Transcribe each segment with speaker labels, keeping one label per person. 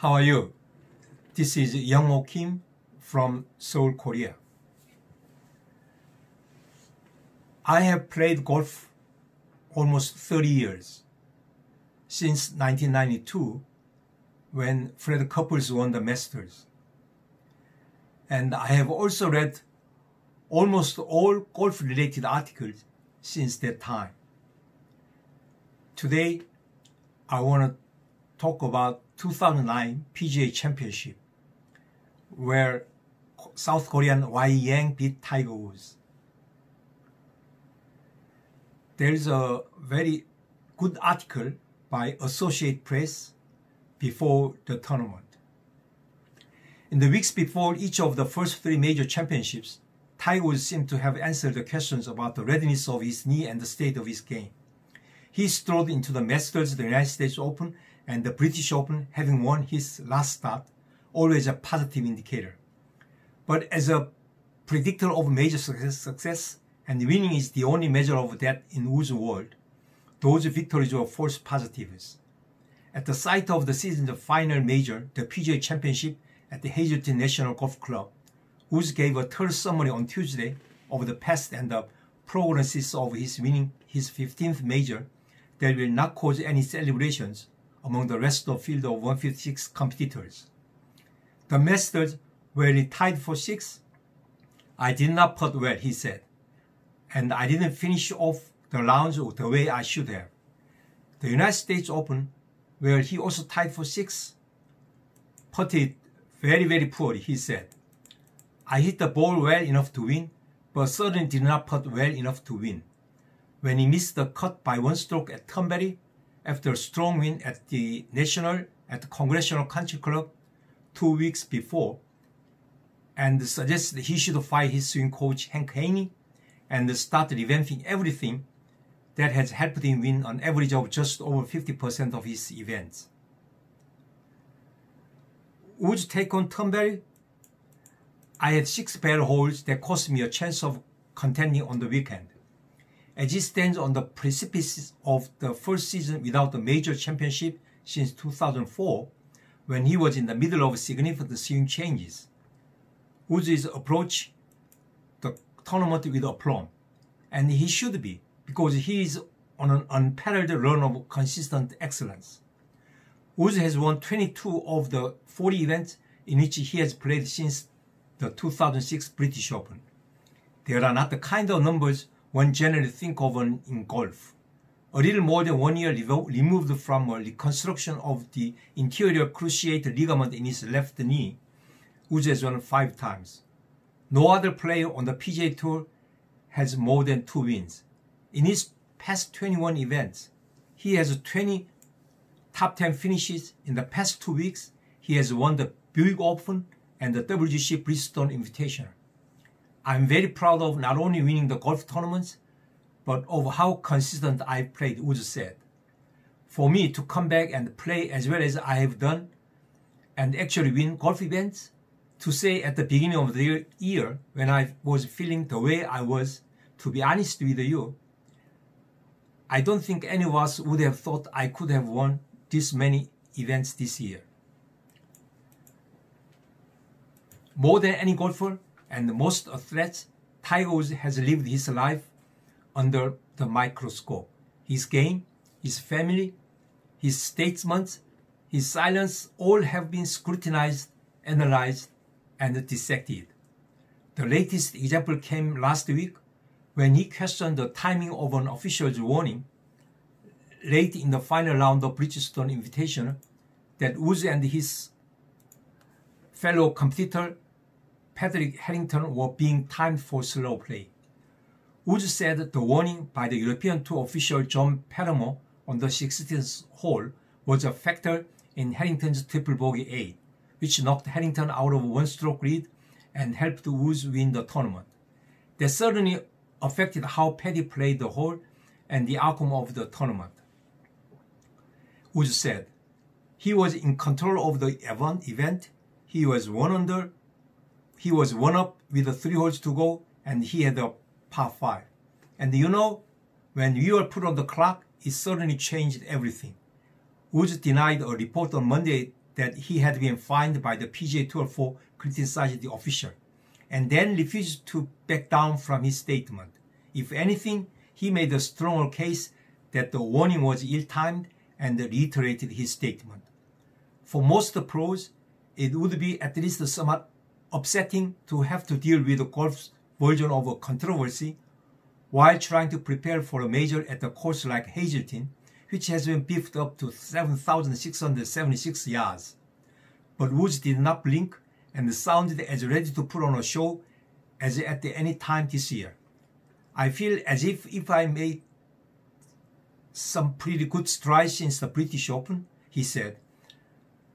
Speaker 1: How are you? This is E.Yang Kim from Seoul, Korea. I have played golf almost 30 years, since 1992 when Fred Couples won the Masters. And I have also read almost all golf-related articles since that time. Today, I want to talk about 2009 PGA Championship, where South Korean E.Yang beat Tiger Woods. There is a very good article by Associated Press before the tournament. In the weeks before each of the first three major championships, Tiger Woods seemed to have answered the questions about the readiness of his knee and the state of his game. He strode into the Masters, the United States Open, and the British Open, having won his last start, always a positive indicator. But as a predictor of major success, and winning is the only measure of that in Woods' world, those victories were false positives. At the site of the season's final major, the PGA Championship at the Harrington National Golf Club, Woods gave a terse summary on Tuesday of the past and the prognosis of his winning his 15th major that will not cause any celebrations among the rest of the field of 156 competitors. The Masters, where he tied for 6, I did not putt well, he said, and I didn't finish off the rounds the way I should have. The United States Open, where he also tied for 6, putted very poorly, he said. I hit the ball well enough to win, but certainly did not putt well enough to win. When he missed the cut by 1 stroke at Thornberry, after a strong win at the Congressional Country Club 2 weeks before, and suggested he should fire his swing coach Hank Haney and start revamping everything, that has helped him win an average of just over 50% of his events. Woods' take on Thornberry? I had 6 bad holes that cost me a chance of contending on the weekend. As he stands on the precipice of the first season without a major championship since 2004, when he was in the middle of significant swing changes, Woods is approaching the tournament with aplomb, and he should be, because he is on an unparalleled run of consistent excellence. Woods has won 22 of the 40 events in which he has played since the 2006 British Open. They are not the kind of numbers one generally think of in golf. A little more than 1 year removed from a reconstruction of the interior cruciate ligament in his left knee, Woods has won 5 times. No other player on the PGA Tour has more than 2 wins. In his past 21 events, he has 20 top 10 finishes. In the past 2 weeks, he has won the Buick Open and the WGC Bridgestone Invitational. I'm very proud of not only winning the golf tournaments, but of how consistent I've played, Woods said. For me to come back and play as well as I have done and actually win golf events, to say at the beginning of the year when I was feeling the way I was, to be honest with you, I don't think any of us would have thought I could have won this many events this year. More than any golfer and most athletes, Tiger Woods has lived his life under the microscope. His game, his family, his statements, his silence, all have been scrutinized, analyzed, and dissected. The latest example came last week when he questioned the timing of an official's warning late in the final round of Bridgestone Invitational that Woods and his fellow competitor Patrick Harrington were being timed for slow play. Woods said the warning by the European Tour official John Paramor on the 16th hole was a factor in Harrington's triple bogey 8, which knocked Harrington out of 1-stroke lead and helped Woods win the tournament. That certainly affected how Paddy played the hole and the outcome of the tournament. Woods said he was in control of the event. He was 1 under. He was 1 up with 3 holes to go, and he had a par 5. And you know, when we were put on the clock, it certainly changed everything. Woods denied a report on Monday that he had been fined by the PGA Tour for criticizing the official, and then refused to back down from his statement. If anything, he made a stronger case that the warning was ill-timed and reiterated his statement. For most pros, it would be at least somewhat upsetting to have to deal with golf's version of a controversy while trying to prepare for a major at a course like Harrington, which has been beefed up to 7,676 yards. But Woods did not blink and sounded as ready to put on a show as at any time this year. I feel as if I made some pretty good strides since the British Open, he said.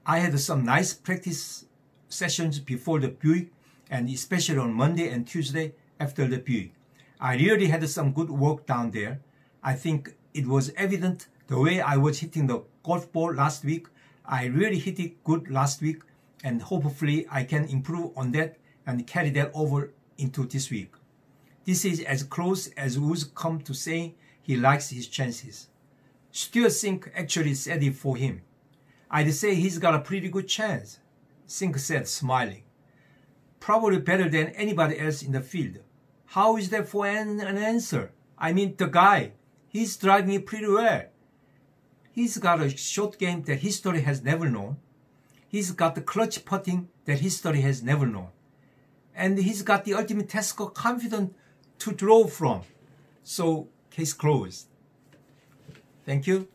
Speaker 1: I had some nice practice sessions before the Buick and especially on Monday and Tuesday after the Buick. I really had some good work down there. I think it was evident the way I was hitting the golf ball last week. I really hit it good last week, and hopefully I can improve on that and carry that over into this week. This is as close as Woods come to saying he likes his chances. Stuart Cink actually said it for him. I'd say he's got a pretty good chance, Cink said, smiling. Probably better than anybody else in the field. How is that for an answer? I mean, the guy, he's driving it pretty well. He's got a short game that history has never known. He's got the clutch putting that history has never known. And he's got the ultimate test of confidence to draw from. So, case closed. Thank you.